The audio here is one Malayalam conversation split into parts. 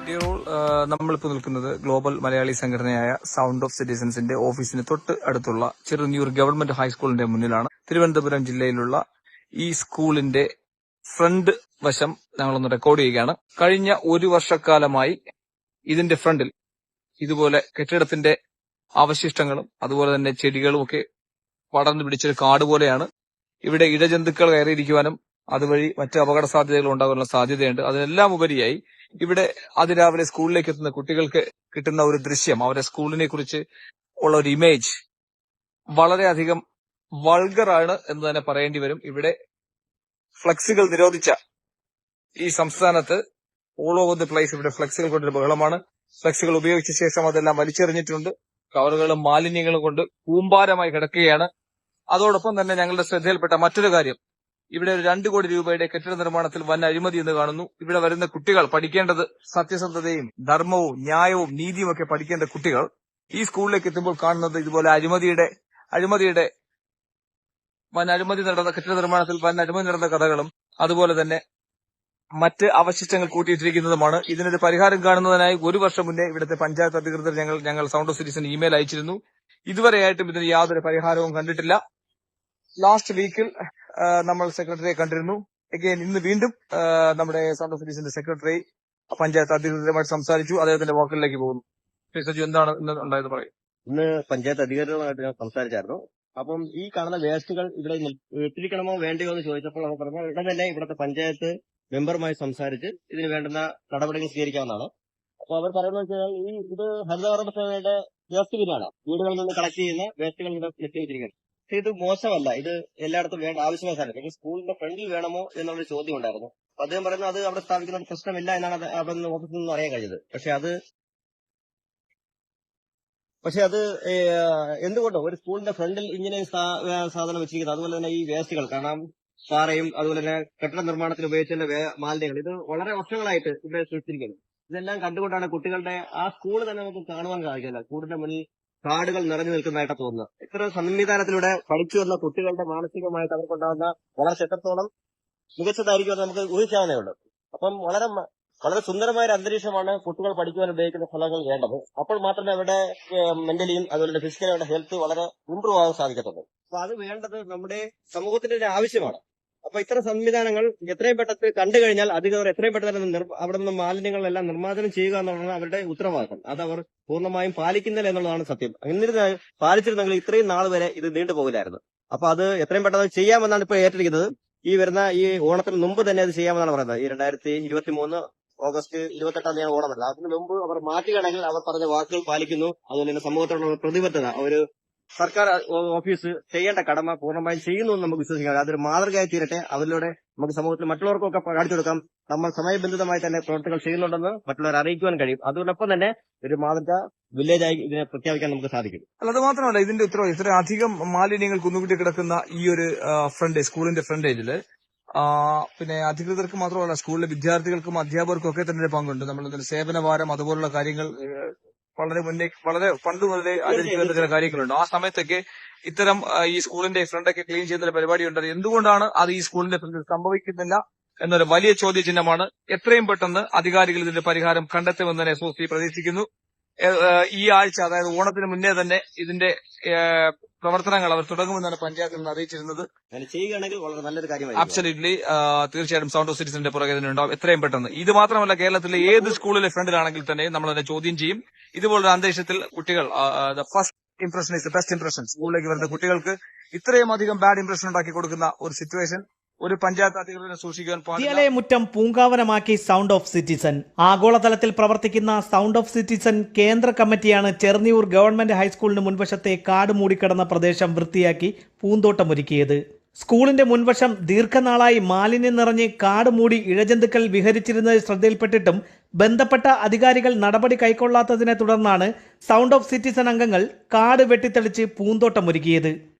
നമ്മളിപ്പോൾ നിൽക്കുന്നത് ഗ്ലോബൽ മലയാളി സംഘടനയായ സൗണ്ട് ഓഫ് സിറ്റിസൺസിന്റെ ഓഫീസിന് തൊട്ട് അടുത്തുള്ള ചെറുന്നിയൂർ ഗവൺമെന്റ് ഹൈസ്കൂളിന്റെ മുന്നിലാണ്. തിരുവനന്തപുരം ജില്ലയിലുള്ള ഈ സ്കൂളിന്റെ ഫ്രണ്ട് വശം ഞങ്ങളൊന്ന് റെക്കോർഡ് ചെയ്യുകയാണ്. കഴിഞ്ഞ ഒരു വർഷക്കാലമായി ഇതിന്റെ ഫ്രണ്ടിൽ ഇതുപോലെ കെട്ടിടത്തിന്റെ അവശിഷ്ടങ്ങളും അതുപോലെ തന്നെ ചെടികളും ഒക്കെ പടർന്നു പിടിച്ചൊരു കാട് പോലെയാണ്. ഇവിടെ ഇഴജന്തുക്കൾ കയറിയിരിക്കുവാനും അതുവഴി മറ്റ് അപകട സാധ്യതകൾ ഉണ്ടാകാനുള്ള സാധ്യതയുണ്ട്. അതിനെല്ലാം ഉപരിയായി ഇവിടെ അതിരാവിലെ സ്കൂളിലേക്ക് എത്തുന്ന കുട്ടികൾക്ക് കിട്ടുന്ന ഒരു ദൃശ്യം, അവരുടെ സ്കൂളിനെ കുറിച്ച് ഉള്ള ഒരു ഇമേജ് വളരെയധികം വൾഗറാണ് എന്ന് തന്നെ പറയേണ്ടി വരും. ഇവിടെ ഫ്ലക്സുകൾ നിരോധിച്ച ഈ സംസ്ഥാനത്ത് ഓൾ ഓവർ ദി പ്ലേസ് ഇവിടെ ഫ്ലക്സുകൾ കൊണ്ടൊരു ബഹളമാണ്. ഫ്ലക്സുകൾ ഉപയോഗിച്ച ശേഷം അതെല്ലാം വലിച്ചെറിഞ്ഞിട്ടുണ്ട്. കവറുകളും മാലിന്യങ്ങളും കൊണ്ട് കൂമ്പാരമായി കിടക്കുകയാണ്. അതോടൊപ്പം തന്നെ ഞങ്ങളുടെ ശ്രദ്ധയിൽപ്പെട്ട മറ്റൊരു കാര്യം, ഇവിടെ ഒരു 2 കോടി രൂപയുടെ കെട്ടിട നിർമ്മാണത്തിൽ വൻ അഴിമതി എന്ന് കാണുന്നു. ഇവിടെ വരുന്ന കുട്ടികൾ പഠിക്കേണ്ടത് സത്യസന്ധതയും ധർമ്മവും ന്യായവും നീതിയും ഒക്കെ പഠിക്കേണ്ട കുട്ടികൾ ഈ സ്കൂളിലേക്ക് എത്തുമ്പോൾ കാണുന്നത് ഇതുപോലെ അഴിമതിയുടെ വൻ അഴിമതി നടന്ന കെട്ടിട നിർമ്മാണത്തിൽ വൻ അഴിമതി നടന്ന കഥകളും അതുപോലെ തന്നെ മറ്റ് അവശിഷ്ടങ്ങൾ കൂട്ടിയിട്ടിരിക്കുന്നതുമാണ്. ഇതിനൊരു പരിഹാരം കാണുന്നതിനായി 1 വർഷം മുന്നേ ഇവിടുത്തെ പഞ്ചായത്ത് അധികൃതർ ഞങ്ങൾ സൗണ്ട് ഓഫ് സിറ്റിസൺ ഇമെയിൽ അയച്ചിരുന്നു. ഇതുവരെയായിട്ടും ഇതിന് യാതൊരു പരിഹാരവും കണ്ടിട്ടില്ല. ലാസ്റ്റ് വീക്കിൽ നമ്മൾ സെക്രട്ടറിയെ കണ്ടിരുന്നു. അഗൈൻ ഇന്ന് വീണ്ടും നമ്മുടെ സൗണ്ട് ഓഫ് സിറ്റിസന്റെ സെക്രട്ടറി പഞ്ചായത്ത് അധികൃതരുമായിട്ട് സംസാരിച്ചു. അദ്ദേഹത്തിന്റെ വാക്കുകളിലേക്ക് പോകുന്നു. സജു, എന്താണ് ഇന്ന് ഉണ്ടായത് പറയും? ഇന്ന് പഞ്ചായത്ത് അധികാരികളുമായിട്ട് ഞാൻ സംസാരിച്ചായിരുന്നു. അപ്പം ഈ കാണുന്ന വേസ്റ്റുകൾ ഇവിടെ ഇട്ടിരിക്കണമോ വേണ്ടയോ എന്ന് ചോദിച്ചപ്പോൾ അവർ പറഞ്ഞു ഉടൻ തന്നെ ഇവിടുത്തെ പഞ്ചായത്ത് മെമ്പറുമായി സംസാരിച്ച് ഇതിന് വേണ്ടുന്ന നടപടികൾ സ്വീകരിക്കാവുന്നതാണ്. അപ്പൊ അവർ പറയുന്നത് വെച്ചാൽ ഇത് ഹരിതകർമ്മസേനയുടെ വേസ്റ്റ് ബിന്നാണ്. വീടുകളിൽ നിന്ന് കളക്ട് ചെയ്യുന്ന വേസ്റ്റുകൾ ഇവിടെ നിശ്ചയിച്ചിരിക്കുന്നത്. പക്ഷെ ഇത് മോശമല്ല, ഇത് എല്ലായിടത്തും വേണ്ട ആവശ്യമായ സാധനം. സ്കൂളിന്റെ ഫ്രണ്ടിൽ വേണമോ എന്നുള്ളൊരു ചോദ്യം ഉണ്ടായിരുന്നു. അപ്പൊ അദ്ദേഹം പറയുന്നത് അത് അവിടെ സ്ഥാപിക്കുന്ന പ്രശ്നമില്ല എന്നാണ് അവിടെ നിന്ന് ഓഫീസിൽ നിന്ന് അറിയാൻ കഴിഞ്ഞത്. പക്ഷെ അത് എന്തുകൊണ്ടോ ഒരു സ്കൂളിന്റെ ഫ്രണ്ടിൽ ഇങ്ങനെ സാധനം വെച്ചിരിക്കുന്നത്, അതുപോലെ തന്നെ ഈ വേസ്റ്റുകൾ കാരണം പാറയും അതുപോലെ തന്നെ കെട്ടിട നിർമ്മാണത്തിന് ഉപയോഗിച്ചുള്ള മാലിന്യങ്ങൾ, ഇത് വളരെ വർഷങ്ങളായിട്ട് ഇവിടെ സൃഷ്ടിച്ചിരിക്കുന്നു. ഇതെല്ലാം കണ്ടുകൊണ്ടാണ് കുട്ടികളുടെ ആ സ്കൂൾ തന്നെ നമുക്ക് കാണുവാൻ സാധിക്കില്ല. സ്കൂളിന്റെ മുന്നിൽ കാടുകൾ നിറഞ്ഞു നിൽക്കുന്നതായിട്ട് തോന്നുന്നത്. ഇത്ര സംവിധാനത്തിലൂടെ പഠിച്ചു വന്ന കുട്ടികളുടെ മാനസികമായിട്ട് അവർക്കുണ്ടാകുന്ന വളർച്ച എത്രത്തോളം മികച്ചതായിരിക്കും എന്ന് നമുക്ക് ഊഹിക്കാവുന്നേ ഉള്ളൂ. അപ്പം വളരെ സുന്ദരമായ ഒരു അന്തരീക്ഷമാണ് കുട്ടികൾ പഠിക്കുവാൻ ഉപയോഗിക്കുന്ന സ്ഥലങ്ങൾ വേണ്ടത്. അപ്പോൾ മാത്രമേ അവരുടെ മെന്റലിയും അതുപോലെ ഫിസിക്കലും അവരുടെ ഹെൽത്ത് വളരെ ഇംപ്രൂവ് ആകാൻ സാധിക്കത്തുള്ളൂ. അപ്പൊ അത് വേണ്ടത് നമ്മുടെ സമൂഹത്തിന്റെ ഒരു ആവശ്യമാണ്. അപ്പൊ ഇത്തരം സംവിധാനങ്ങൾ എത്രയും പെട്ടെന്ന് കണ്ടു കഴിഞ്ഞാൽ അധികൃതർ എത്രയും പെട്ടെന്ന് അവിടെ നിന്ന് മാലിന്യങ്ങളെല്ലാം നിർമ്മാർജ്ജനം ചെയ്യുക എന്നുള്ളതാണ് അവരുടെ ഉത്തരവാദിത്തം. അത് അവർ പൂർണ്ണമായും പാലിക്കുന്നില്ല എന്നുള്ളതാണ് സത്യം. എന്നിരുന്നാൽ പാലിച്ചിരുന്നെങ്കിൽ ഇത്രയും നാൾ വരെ ഇത് നീണ്ടുപോകില്ലായിരുന്നു. അപ്പൊ അത് എത്രയും പെട്ടെന്ന് ചെയ്യാമെന്നാണ് ഇപ്പോൾ ഏറ്റിരിക്കുന്നത്. ഈ ഓണത്തിന് മുമ്പ് തന്നെ അത് ചെയ്യാമെന്നാണ് പറയുന്നത്. ഈ 2023 ഓഗസ്റ്റ് 28 ഓണമല്ല, അതിന് മുമ്പ് അവർ മാറ്റുകയാണെങ്കിൽ അവർ പറഞ്ഞ വാക്കുകൾ പാലിക്കുന്നു. അതുപോലെ തന്നെ സമൂഹത്തോടുള്ള പ്രതിബദ്ധത ഒരു സർക്കാർ ഓഫീസ് ചെയ്യേണ്ട കടമ പൂർണ്ണമായും ചെയ്യുന്നു എന്ന് നമുക്ക് വിശ്വസിക്കാം. അതൊരു മാതൃകയായി തീരട്ടെ. അതിലൂടെ നമുക്ക് സമൂഹത്തിൽ മറ്റുള്ളവർക്കൊക്കെ കാണിച്ചു കൊടുക്കാം നമ്മൾ സമയബന്ധിതമായി തന്നെ പ്രവർത്തികൾ ചെയ്യുന്നുണ്ടെന്ന് മറ്റുള്ളവരെ അറിയിക്കുവാൻ കഴിയും. അതോടൊപ്പം തന്നെ ഒരു മാതൃക വില്ലേജായി ഇതിനെ പ്രഖ്യാപിക്കാൻ നമുക്ക് സാധിക്കും. അല്ല, അത് മാത്രമല്ല, ഇതിന്റെ ഇത്ര അധികം മാലിന്യങ്ങൾ കുന്നുകൂട്ടി കിടക്കുന്ന ഈ ഒരു സ്കൂളിന്റെ ഫ്രണ്ടേജില് പിന്നെ അധികൃതർക്ക് മാത്രമല്ല സ്കൂളിലെ വിദ്യാർത്ഥികൾക്കും അധ്യാപകർക്കും ഒക്കെ തന്നെ പങ്കുണ്ട്. നമ്മൾ സേവനവാരം അതുപോലുള്ള കാര്യങ്ങൾ വളരെ പണ്ട് മുതലേ ആചരിക്കുന്ന ചില കാര്യങ്ങളുണ്ട്. ആ സമയത്തൊക്കെ ഇത്തരം ഈ സ്കൂളിന്റെ ഫ്രണ്ടൊക്കെ ക്ലീൻ ചെയ്യുന്ന പരിപാടി ഉണ്ട്. എന്തുകൊണ്ടാണ് അത് ഈ സ്കൂളിന്റെ ഫ്രണ്ടിൽ സംഭവിക്കുന്നില്ല എന്നൊരു വലിയ ചോദ്യചിഹ്നമാണ്. എത്രയും പെട്ടെന്ന് അധികാരികൾ ഇതിന്റെ പരിഹാരം കണ്ടെത്തുമെന്ന് SOC പ്രതീക്ഷിക്കുന്നു. ഈ ആഴ്ച, അതായത് ഓണത്തിന് മുന്നേ തന്നെ ഇതിന്റെ പ്രവർത്തനങ്ങൾ അവർ തുടങ്ങുമെന്നാണ് പഞ്ചായത്തിൽ നിന്ന് അറിയിച്ചിരുന്നത്. അബ്സല്യൂട്ട്ലി, തീർച്ചയായിട്ടും സൗണ്ട് ഓഫ് സിറ്റിസന്റെ പുറകെ തന്നെ ഉണ്ടാവും എത്രയും പെട്ടെന്ന്. ഇത് മാത്രമല്ല, കേരളത്തിലെ ഏത് സ്കൂളിലെ ഫ്രണ്ടിലാണെങ്കിൽ തന്നെ നമ്മൾ അതിനെ ചോദ്യം ചെയ്യും. ഇതുപോലൊരു അന്തരീക്ഷത്തിൽ കുട്ടികൾ first impression is the best impression. സ്കൂളിലേക്ക് വരുന്ന കുട്ടികൾക്ക് ഇത്രയും അധികം ബാഡ് ഇംപ്രഷൻ ഉണ്ടാക്കി കൊടുക്കുന്ന ഒരു സിറ്റുവേഷൻ ഒരു പഞ്ചായത്ത് അധികൃതരെ സൂക്ഷിക്കാൻ പാടില്ല. മുറ്റം പൂങ്കാവനമാക്കി സൗണ്ട് ഓഫ് സിറ്റിസൺ. ആഗോളതലത്തിൽ പ്രവർത്തിക്കുന്ന സൗണ്ട് ഓഫ് സിറ്റിസൺ കേന്ദ്ര കമ്മിറ്റിയാണ് ചെറുന്നിയൂർ ഗവൺമെന്റ് ഹൈസ്കൂളിന് മുൻവശത്തെ കാട് മൂടിക്കിടന്ന പ്രദേശം വൃത്തിയാക്കി പൂന്തോട്ടമൊരുക്കിയത്. സ്കൂളിന്റെ മുൻവശം ദീർഘനാളായി മാലിന്യം നിറഞ്ഞ് കാട് മൂടി ഇഴജന്തുക്കൾ വിഹരിച്ചിരുന്നത് ശ്രദ്ധയിൽപ്പെട്ടിട്ടും ബന്ധപ്പെട്ട അധികാരികൾ നടപടി കൈക്കൊള്ളാത്തതിനെ തുടർന്നാണ് സൗണ്ട് ഓഫ് സിറ്റിസൺ അംഗങ്ങൾ കാട് വെട്ടിത്തെളിച്ച് പൂന്തോട്ടമൊരുക്കിയത്.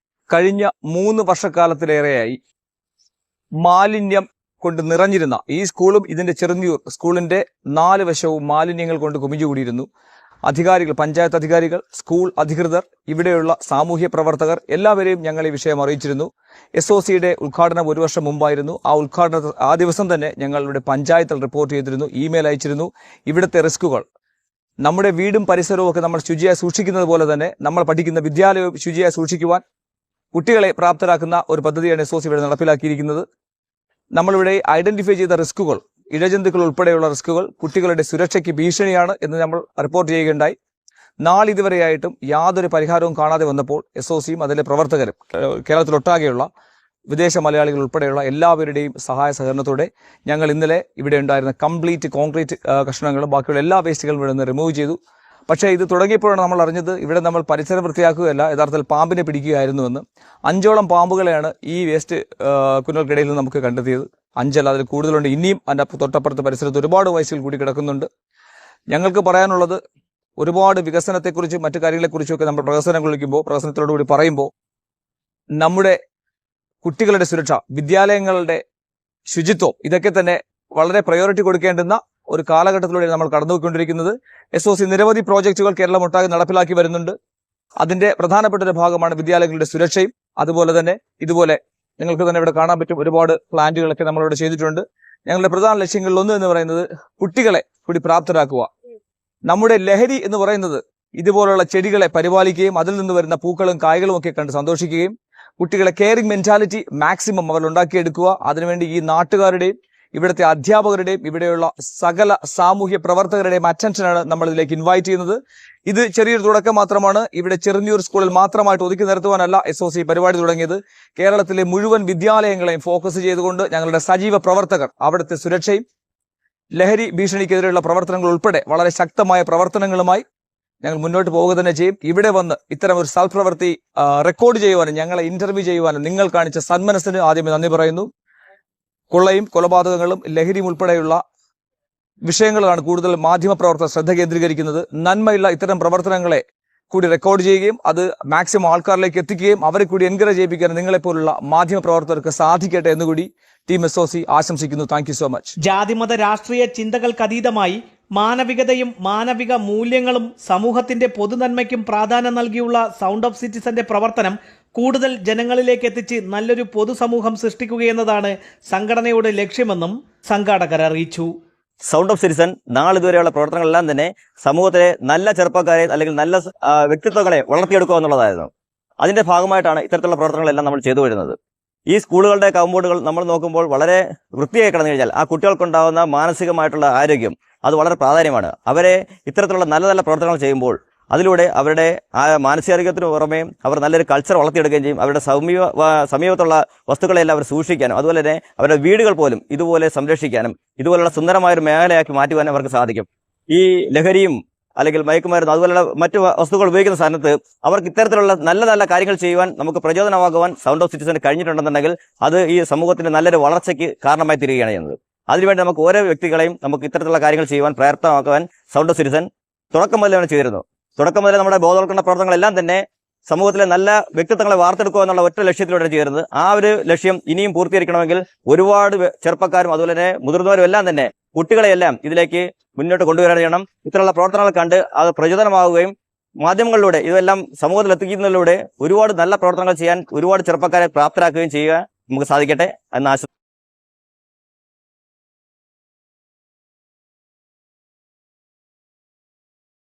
കഴിഞ്ഞ 3 വർഷക്കാലത്തിലേറെയായി മാലിന്യം കൊണ്ട് നിറഞ്ഞിരുന്ന ഈ സ്കൂളും ഇതിന്റെ ചെറുന്നിയൂർ സ്കൂളിന്റെ 4 വശവും മാലിന്യങ്ങൾ കൊണ്ട് കുമിഞ്ഞുകൂടിയിരുന്നു. അധികാരികൾ, പഞ്ചായത്ത് അധികാരികൾ, സ്കൂൾ അധികൃതർ, ഇവിടെയുള്ള സാമൂഹ്യ പ്രവർത്തകർ എല്ലാവരെയും ഞങ്ങൾ ഈ വിഷയം അറിയിച്ചിരുന്നു. SOCയുടെ ഉദ്ഘാടനം 1 വർഷം മുമ്പായിരുന്നു. ആ ദിവസം തന്നെ ഞങ്ങളുടെ പഞ്ചായത്തിൽ റിപ്പോർട്ട് ചെയ്തിരുന്നു, ഇമെയിൽ അയച്ചിരുന്നു. ഇവിടുത്തെ റിസ്കുകൾ, നമ്മുടെ വീടും പരിസരവും ഒക്കെ നമ്മൾ ശുചിയായി സൂക്ഷിക്കുന്നത് പോലെ തന്നെ നമ്മൾ പഠിക്കുന്ന വിദ്യാലയവും ശുചിയായി സൂക്ഷിക്കുവാൻ കുട്ടികളെ പ്രാപ്തരാക്കുന്ന ഒരു പദ്ധതിയാണ് SOC ഇവിടെ നടപ്പിലാക്കിയിരിക്കുന്നത്. നമ്മളിവിടെ ഐഡന്റിഫൈ ചെയ്ത റിസ്കുകൾ, ഇഴജന്തുക്കൾ ഉൾപ്പെടെയുള്ള റിസ്കുകൾ കുട്ടികളുടെ സുരക്ഷയ്ക്ക് ഭീഷണിയാണ് എന്ന് നമ്മൾ റിപ്പോർട്ട് ചെയ്യുകയുണ്ടായി. നാളിതുവരെയായിട്ടും യാതൊരു പരിഹാരവും കാണാതെ വന്നപ്പോൾ SOCയും അതിലെ പ്രവർത്തകരും കേരളത്തിലൊട്ടാകെയുള്ള വിദേശ മലയാളികൾ ഉൾപ്പെടെയുള്ള എല്ലാവരുടെയും സഹായ സഹകരണത്തോടെ ഞങ്ങൾ ഇന്നലെ ഇവിടെ ഉണ്ടായിരുന്ന കംപ്ലീറ്റ് കോൺക്രീറ്റ് കഷ്ണങ്ങളും ബാക്കിയുള്ള എല്ലാ വേസ്റ്റുകളും ഇവിടെ നിന്ന് റിമൂവ് ചെയ്തു. പക്ഷേ ഇത് തുടങ്ങിയപ്പോഴാണ് നമ്മൾ അറിഞ്ഞത് ഇവിടെ നമ്മൾ പരിസരം വൃത്തിയാക്കുകയല്ല, യഥാർത്ഥത്തിൽ പാമ്പിനെ പിടിക്കുകയായിരുന്നുവെന്ന്. 5ഓളം പാമ്പുകളെയാണ് ഈ വേസ്റ്റ് കുന്നുകൾക്കിടയിൽ നിന്ന് നമുക്ക് കണ്ടെത്തിയത്. 5 അതിൽ കൂടുതലുണ്ട്. ഇനിയും അതിൻ്റെ തൊട്ടപ്പുറത്ത് പരിസരത്ത് ഒരുപാട് വേസ്റ്റുകൾ കൂടി കിടക്കുന്നുണ്ട്. ഞങ്ങൾക്ക് പറയാനുള്ളത്, ഒരുപാട് വികസനത്തെക്കുറിച്ചും മറ്റു കാര്യങ്ങളെക്കുറിച്ചും ഒക്കെ നമ്മൾ പ്രകസനത്തോടുകൂടി പറയുമ്പോൾ നമ്മുടെ കുട്ടികളുടെ സുരക്ഷ, വിദ്യാലയങ്ങളുടെ ശുചിത്വം, ഇതൊക്കെ തന്നെ വളരെ പ്രയോറിറ്റി കൊടുക്കേണ്ടുന്ന ഒരു കാലഘട്ടത്തിലൂടെ നമ്മൾ കടന്നുപോയിക്കൊണ്ടിരിക്കുന്നത്. SOC നിരവധി പ്രോജക്റ്റുകൾ കേരളമൊട്ടാകെ നടപ്പിലാക്കി വരുന്നുണ്ട്. അതിന്റെ പ്രധാനപ്പെട്ട ഒരു ഭാഗമാണ് വിദ്യാലയങ്ങളുടെ സുരക്ഷയും. അതുപോലെ തന്നെ ഇതുപോലെ നിങ്ങൾക്ക് തന്നെ ഇവിടെ കാണാൻ പറ്റും ഒരുപാട് പ്ലാന്റുകളൊക്കെ നമ്മളിവിടെ ചെയ്തിട്ടുണ്ട്. ഞങ്ങളുടെ പ്രധാന ലക്ഷ്യങ്ങളിൽ ഒന്ന് എന്ന് പറയുന്നത് കുട്ടികളെ കൂടി പ്രാപ്തരാക്കുക. നമ്മുടെ ലഹരി എന്ന് പറയുന്നത് ഇതുപോലുള്ള ചെടികളെ പരിപാലിക്കുകയും അതിൽ നിന്ന് വരുന്ന പൂക്കളും കായ്കളും ഒക്കെ കണ്ട് സന്തോഷിക്കുകയും കുട്ടികളെ കെയറിംഗ് മെന്റാലിറ്റി മാക്സിമം അവർ ഉണ്ടാക്കിയെടുക്കുക. അതിനുവേണ്ടി ഈ നാട്ടുകാരുടെയും ഇവിടുത്തെ അധ്യാപകരുടെയും ഇവിടെയുള്ള സകല സാമൂഹ്യ പ്രവർത്തകരുടെയും അറ്റൻഷനാണ് നമ്മൾ ഇതിലേക്ക് ഇൻവൈറ്റ് ചെയ്യുന്നത്. ഇത് ചെറിയൊരു തുടക്കം മാത്രമാണ്. ഇവിടെ ചെറുന്നിയൂർ സ്കൂളിൽ മാത്രമായിട്ട് ഒതുക്കി നിർത്തുവാനല്ല SOC പരിപാടി തുടങ്ങിയത്. കേരളത്തിലെ മുഴുവൻ വിദ്യാലയങ്ങളെയും ഫോക്കസ് ചെയ്തുകൊണ്ട് ഞങ്ങളുടെ സജീവ പ്രവർത്തകർ അവിടുത്തെ സുരക്ഷയും ലഹരി ഭീഷണിക്കെതിരെയുള്ള പ്രവർത്തനങ്ങൾ ഉൾപ്പെടെ വളരെ ശക്തമായ പ്രവർത്തനങ്ങളുമായി ഞങ്ങൾ മുന്നോട്ട് പോവുക തന്നെ ചെയ്യും. ഇവിടെ വന്ന് ഇത്തരം ഒരു സൽപ്രവൃത്തി റെക്കോർഡ് ചെയ്യുവാനും ഞങ്ങളെ ഇന്റർവ്യൂ ചെയ്യുവാനും നിങ്ങൾ കാണിച്ച സന്മനസ്സിന് ആദ്യമേ നന്ദി പറയുന്നു. കൊള്ളയും കൊലപാതകങ്ങളും ലഹരിയും ഉൾപ്പെടെയുള്ള വിഷയങ്ങളാണ് കൂടുതൽ മാധ്യമപ്രവർത്തകർ ശ്രദ്ധ കേന്ദ്രീകരിക്കുന്നത്. നന്മയുള്ള ഇത്തരം പ്രവർത്തനങ്ങളെ കൂടി റെക്കോർഡ് ചെയ്യുകയും അത് മാക്സിമം ആൾക്കാരിലേക്ക് എത്തിക്കുകയും അവരെ കൂടി എൻകറേജ് ചെയ്യിപ്പിക്കാൻ നിങ്ങളെപ്പോലുള്ള മാധ്യമപ്രവർത്തകർക്ക് സാധിക്കട്ടെ എന്നുകൂടി ടീം SOC ആശംസിക്കുന്നു. Thank you so much. ജാതിമത രാഷ്ട്രീയ ചിന്തകൾക്കതീതമായി മാനവികതയും മാനവിക മൂല്യങ്ങളും സമൂഹത്തിന്റെ പൊതുനന്മയ്ക്കും പ്രാധാന്യം നൽകിയുള്ള സൗണ്ട് ഓഫ് സിറ്റിസന്റെ പ്രവർത്തനം കൂടുതൽ ജനങ്ങളിലേക്ക് എത്തിച്ച് നല്ലൊരു പൊതുസമൂഹം സൃഷ്ടിക്കുകയെന്നതാണ് സംഘടനയുടെ ലക്ഷ്യമെന്നും സംഘാടകർ അറിയിച്ചു. സൗണ്ട് ഓഫ് സിറ്റിസൺ നാളിതുവരെയുള്ള പ്രവർത്തനങ്ങളെല്ലാം തന്നെ സമൂഹത്തിലെ നല്ല ചെറുപ്പക്കാരെ അല്ലെങ്കിൽ നല്ല വ്യക്തിത്വങ്ങളെ വളർത്തിയെടുക്കുക എന്നുള്ളതായിരുന്നു. അതിന്റെ ഭാഗമായിട്ടാണ് ഇത്തരത്തിലുള്ള പ്രവർത്തനങ്ങളെല്ലാം നമ്മൾ ചെയ്തു വരുന്നത്. ഈ സ്കൂളുകളുടെ കോമ്പൗണ്ടുകൾ നമ്മൾ നോക്കുമ്പോൾ വളരെ വൃത്തിയായി കിടന്നു കഴിഞ്ഞാൽ ആ കുട്ടികൾക്കുണ്ടാകുന്ന മാനസികമായിട്ടുള്ള ആരോഗ്യം അത് വളരെ പ്രാധാന്യമാണ്. അവരെ ഇത്തരത്തിലുള്ള നല്ല നല്ല പ്രവർത്തനങ്ങൾ ചെയ്യുമ്പോൾ അതിലൂടെ അവരുടെ ആ മാനസികാരോഗ്യത്തിന് പുറമെ അവർ നല്ലൊരു കൾച്ചർ വളർത്തിയെടുക്കുകയും ചെയ്യും. അവരുടെ സമീപത്തുള്ള വസ്തുക്കളെല്ലാം അവർ സൂക്ഷിക്കാനും അതുപോലെ തന്നെ അവരുടെ വീടുകൾ പോലും ഇതുപോലെ സംരക്ഷിക്കാനും ഇതുപോലുള്ള സുന്ദരമായൊരു മേഖലയാക്കി മാറ്റുവാനും അവർക്ക് സാധിക്കും. ഈ ലഹരിയും അല്ലെങ്കിൽ മയക്കുമരുന്ന് അതുപോലുള്ള മറ്റു വസ്തുക്കൾ ഉപയോഗിക്കുന്ന സ്ഥാനത്ത് അവർക്ക് ഇത്തരത്തിലുള്ള നല്ല നല്ല കാര്യങ്ങൾ ചെയ്യുവാൻ നമുക്ക് പ്രചോദനമാകുവാൻ സൗണ്ട് ഓഫ് സിറ്റിസന് കഴിഞ്ഞിട്ടുണ്ടെന്നുണ്ടെങ്കിൽ അത് ഈ സമൂഹത്തിന്റെ നല്ലൊരു വളർച്ചയ്ക്ക് കാരണമായി തീരുകയാണ് ചെയ്യുന്നത്. അതിനുവേണ്ടി നമുക്ക് ഓരോ വ്യക്തികളെയും നമുക്ക് ഇത്തരത്തിലുള്ള കാര്യങ്ങൾ ചെയ്യുവാൻ പ്രയത്നമാക്കുവാൻ സൗണ്ട് ഓഫ് സിറ്റിസൺ തുടക്കം മുതലാണ് ചെയ്തിരുന്നു. തുടക്കം മുതലേ നമ്മുടെ ബോധവൽക്കരണ പ്രവർത്തനങ്ങളെല്ലാം തന്നെ സമൂഹത്തിലെ നല്ല വ്യക്തിത്വങ്ങളെ വാർത്തെടുക്കുക എന്നുള്ള ഒറ്റ ലക്ഷ്യത്തിലൂടെ ചെയ്യുന്നത്. ആ ഒരു ലക്ഷ്യം ഇനിയും പൂർത്തീകരിക്കണമെങ്കിൽ ഒരുപാട് ചെറുപ്പക്കാരും അതുപോലെ തന്നെ മുതിർന്നവരും എല്ലാം തന്നെ കുട്ടികളെയെല്ലാം ഇതിലേക്ക് മുന്നോട്ട് കൊണ്ടുവരാൻ ചെയ്യണം. ഇത്തരമുള്ള പ്രവർത്തനങ്ങൾ കണ്ട് അത് പ്രചോദനമാവുകയും മാധ്യമങ്ങളിലൂടെ ഇതെല്ലാം സമൂഹത്തിൽ എത്തിക്കുന്നതിലൂടെ ഒരുപാട് നല്ല പ്രവർത്തനങ്ങൾ ചെയ്യാൻ ഒരുപാട് ചെറുപ്പക്കാരെ പ്രാപ്തരാക്കുകയും ചെയ്യുക നമുക്ക് സാധിക്കട്ടെ എന്ന്